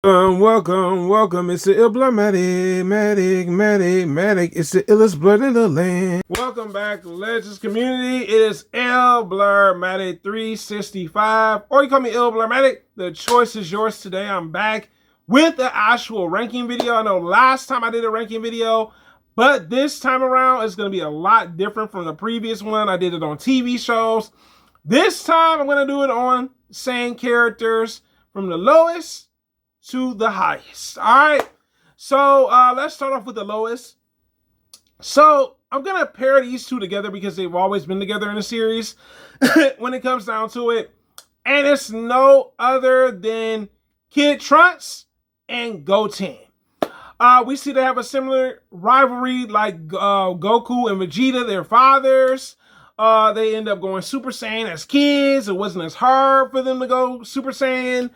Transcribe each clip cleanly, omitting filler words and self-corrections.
Welcome. It's the Matic. It's the illest blood in the land. Welcome back, Legends community. It is Matic 365, or you call me Matic. The choice is yours today. I'm back with the actual ranking video. I know last time I did a ranking video, but this time around it's going to be a lot different from the previous one. I did it on TV shows. This time I'm going to do it on Saiyan characters from the lowest to the highest. All right, so let's start off with the lowest. So I'm gonna pair these two together because they've always been together in the series when it comes down to it, and it's no other than Kid Trunks and Goten. We see they have a similar rivalry like Goku and Vegeta, their fathers. They end up going Super Saiyan as kids. It wasn't as hard for them to go Super Saiyan.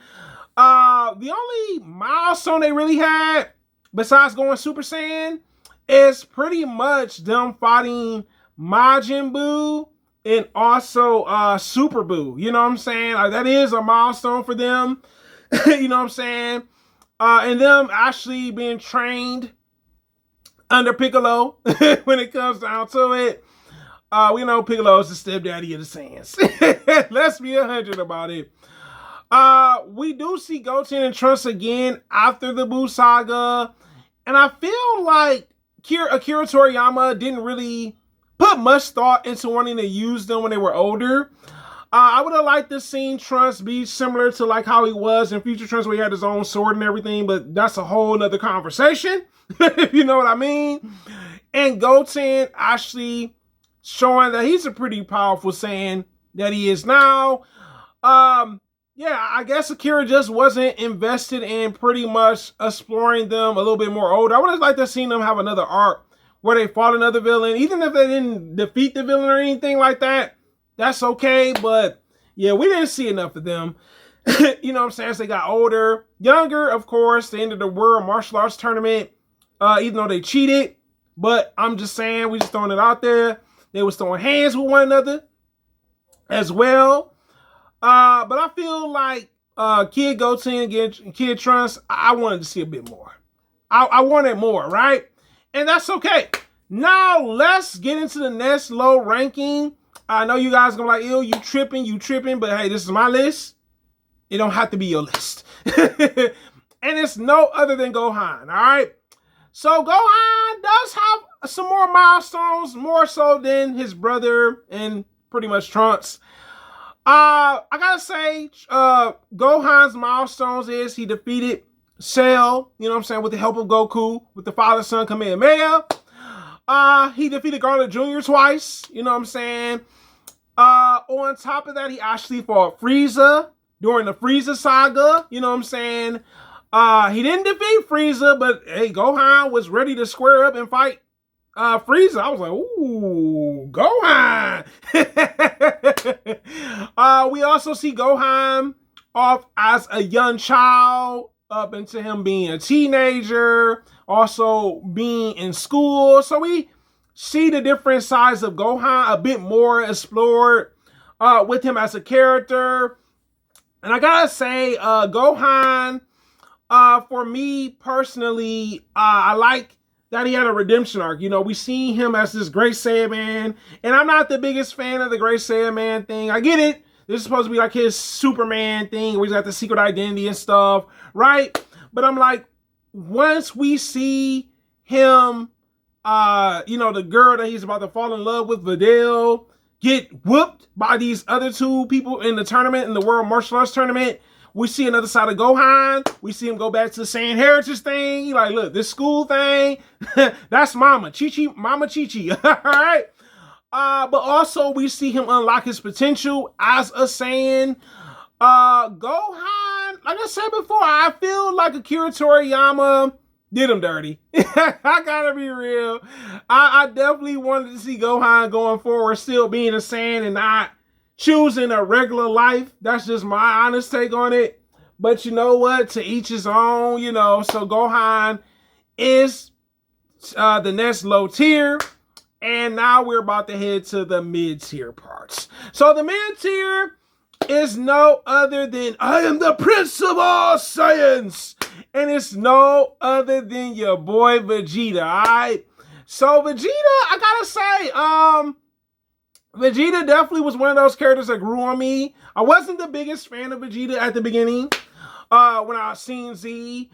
The only milestone they really had, besides going Super Saiyan, is pretty much them fighting Majin Buu and also Super Buu. You know what I'm saying? Like, that is a milestone for them. You know what I'm saying? And them actually being trained under Piccolo when it comes down to it. We know Piccolo is the stepdaddy of the Saiyans. Let's be 100 about it. We do see Goten and Trunks again after the Buu saga, and I feel like Akira Toriyama didn't really put much thought into wanting to use them when they were older. I would have liked to see Trunks be similar to like how he was in Future Trunks, where he had his own sword and everything, but that's a whole nother conversation, if you know what I mean. And Goten actually showing that he's a pretty powerful Saiyan that he is now. Yeah, I guess Akira just wasn't invested in pretty much exploring them a little bit more older. I would have liked to see them have another arc where they fought another villain. Even if they didn't defeat the villain or anything like that, that's okay. But yeah, we didn't see enough of them. You know what I'm saying? As they got older. Younger, of course, they entered the World Martial Arts Tournament, even though they cheated. But I'm just saying, we just throwing it out there. They was throwing hands with one another as well. But I feel like Kid Goten against Kid Trunks, I wanted to see a bit more. I wanted more, right? And that's okay. Now, let's get into the next low ranking. I know you guys are going to be like, ew, you tripping. But hey, this is my list. It don't have to be your list. And it's no other than Gohan, all right? So Gohan does have some more milestones, more so than his brother and pretty much Trunks. I gotta say, Gohan's milestones is he defeated Cell, you know what I'm saying, with the help of Goku, with the father-son Kamehameha. He defeated Garlic Jr. twice, you know what I'm saying. On top of that, he actually fought Frieza during the Frieza saga, you know what I'm saying. He didn't defeat Frieza, but hey, Gohan was ready to square up and fight Frieza. I was like, ooh, Gohan. We also see Gohan off as a young child up into him being a teenager, also being in school. So we see the different sides of Gohan a bit more explored with him as a character. And I gotta say, Gohan, for me personally, I like that he had a redemption arc. You know, we see him as this Great Saiyaman, and I'm not the biggest fan of the Great Saiyaman thing. I get it. This is supposed to be like his Superman thing, where he's got the secret identity and stuff, right? But I'm like, once we see him, you know, the girl that he's about to fall in love with, Videl, get whooped by these other two people in the tournament, in the World Martial Arts Tournament, we see another side of Gohan. We see him go back to the Saiyan heritage thing. He like, look, this school thing, that's Mama Chi-Chi. All right. But also we see him unlock his potential as a Saiyan. Gohan, like I said before, I feel like Akira Toriyama did him dirty. I gotta be real. I definitely wanted to see Gohan going forward, still being a Saiyan and not choosing a regular life. That's just my honest take on it. But you know what? To each his own, you know. So Gohan is the next low tier. And now we're about to head to the mid-tier parts. So the mid-tier, is no other than I am the Prince of all Saiyans. And it's no other than your boy Vegeta, alright? So Vegeta, I gotta say, Vegeta definitely was one of those characters that grew on me. I wasn't the biggest fan of Vegeta at the beginning, when I seen Z.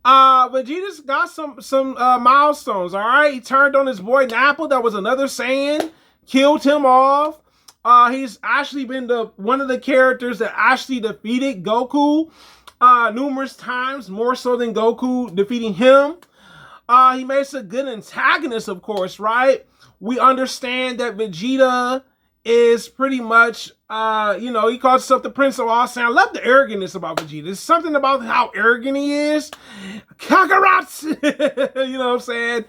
Vegeta's got some milestones, alright? He turned on his boy Nappa, that was another Saiyan, killed him off. He's actually been one of the characters that actually defeated Goku numerous times, more so than Goku defeating him. He makes a good antagonist, of course, right? We understand that Vegeta is pretty much, he calls himself the Prince of all Saiyans. I love the arrogantness about Vegeta. There's something about how arrogant he is. Kakarot! You know what I'm saying?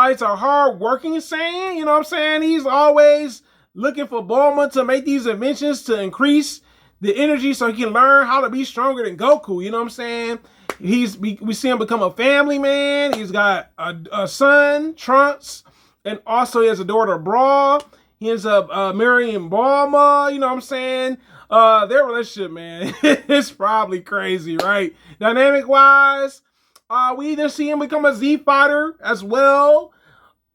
He's a hard-working Saiyan, you know what I'm saying? He's always looking for Bulma to make these inventions to increase the energy so he can learn how to be stronger than Goku, you know what I'm saying? We see him become a family man. He's got a son, Trunks, and also he has a daughter, Brawl. He ends up marrying Bulma, you know what I'm saying? Their relationship, man, it's probably crazy, right? Dynamic-wise, we either see him become a Z fighter as well,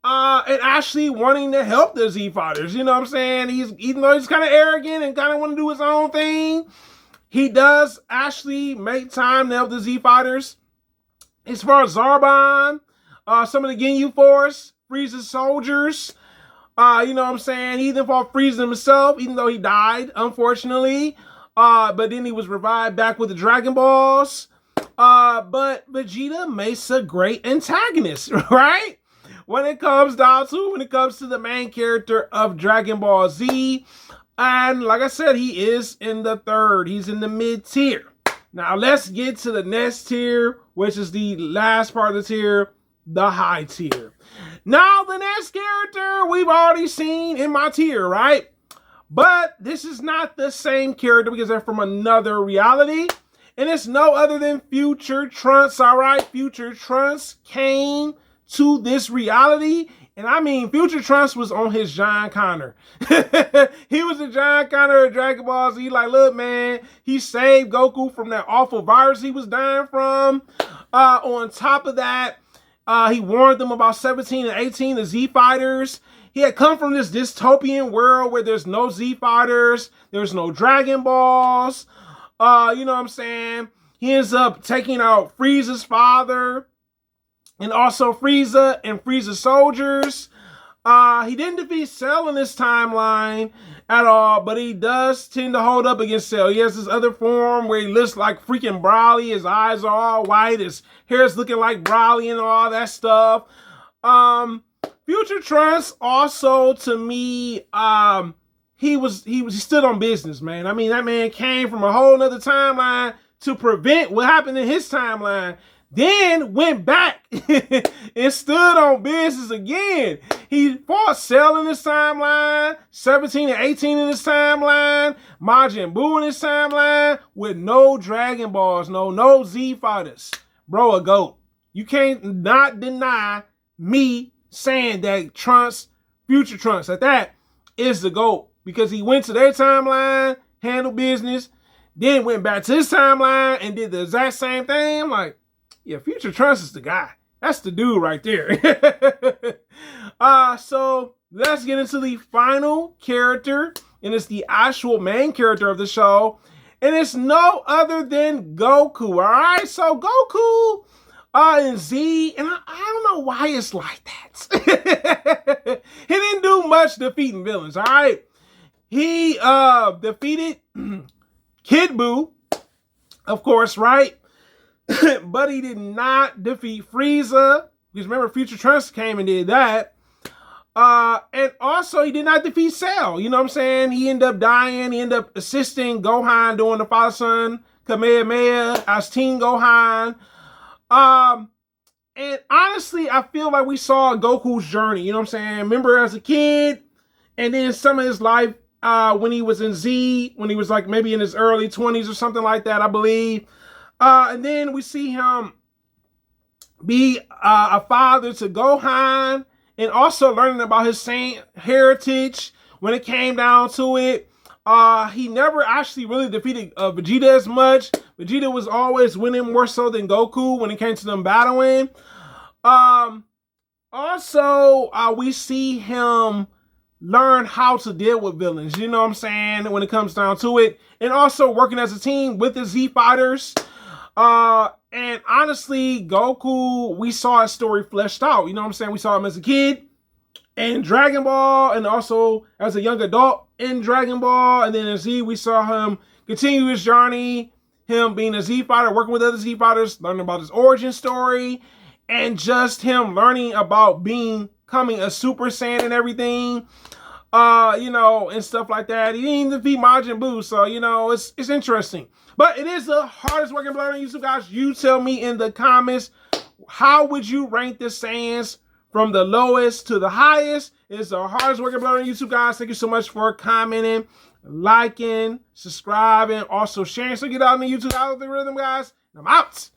and actually wanting to help the Z fighters, you know what I'm saying? Even though he's kind of arrogant and kind of want to do his own thing, he does actually make time to help the Z fighters. As far as Zarbon, some of the Ginyu Force, Frieza's soldiers, you know what I'm saying? He even fought Frieza himself, even though he died, unfortunately. But then he was revived back with the Dragonballs. But Vegeta makes a great antagonist, right? When it comes to the main character of Dragon Ball Z. And like I said, he is in the third. He's in the mid-tier. Now let's get to the next tier, which is the last part of the tier, the high tier. Now the next character we've already seen in my tier, right? But this is not the same character because they're from another reality. And it's no other than Future Trunks, all right? Future Trunks came to this reality. And I mean, Future Trunks was on his John Connor. He was a John Connor of Dragon Ball Z. Like, look, man, he saved Goku from that awful virus he was dying from. On top of that, he warned them about 17 and 18, the Z fighters. He had come from this dystopian world where there's no Z fighters, there's no Dragon Balls. You know what I'm saying? He ends up taking out Frieza's father, and also Frieza and Frieza's soldiers. He didn't defeat Cell in this timeline at all, but he does tend to hold up against Cell. He has this other form where he looks like freaking Broly. His eyes are all white. His hair is looking like Broly and all that stuff. Future Trunks also, to me, he stood on business, man. I mean, that man came from a whole nother timeline to prevent what happened in his timeline. Then went back and stood on business again. He fought Cell in his timeline, 17 and 18 in his timeline, Majin Buu in his timeline, with no Dragon Balls, no Z fighters. Bro, a GOAT. You can't not deny me saying that Trunks, Future Trunks, that is the GOAT. Because he went to their timeline, handled business, then went back to his timeline and did the exact same thing. I'm like, yeah, Future Trunks is the guy. That's the dude right there. So let's get into the final character, and it's the actual main character of the show, and it's no other than Goku. All right, so Goku and Z, and I don't know why it's like that. He didn't do much defeating villains. All right, he defeated Kid Buu, of course, right? But he did not defeat Frieza, because remember, Future Trunks came and did that. And also, he did not defeat Cell. You know what I'm saying? He ended up dying. He ended up assisting Gohan doing the father-son Kamehameha as Teen Gohan. And honestly, I feel like we saw Goku's journey. You know what I'm saying? Remember as a kid, and then some of his life when he was in Z, when he was like maybe in his early 20s or something like that, I believe. And then we see him be a father to Gohan, and also learning about his Saint heritage when it came down to it. He never actually really defeated Vegeta as much. Vegeta was always winning more so than Goku when it came to them battling. Also, we see him learn how to deal with villains, you know what I'm saying, when it comes down to it. And also working as a team with the Z Fighters. And honestly, Goku, we saw his story fleshed out, you know what I'm saying? We saw him as a kid in Dragon Ball and also as a young adult in Dragon Ball. And then in Z, we saw him continue his journey, him being a Z Fighter, working with other Z Fighters, learning about his origin story, and just him learning about becoming a Super Saiyan and everything, you know, and stuff like that. He didn't defeat Majin Buu, so, you know, it's interesting. But it is the hardest working blur on YouTube, guys. You tell me in the comments, how would you rank the Saiyans from the lowest to the highest? It's the hardest working blur on YouTube, guys. Thank you so much for commenting, liking, subscribing, also sharing, so get out in the YouTube algorithm, guys. I'm out.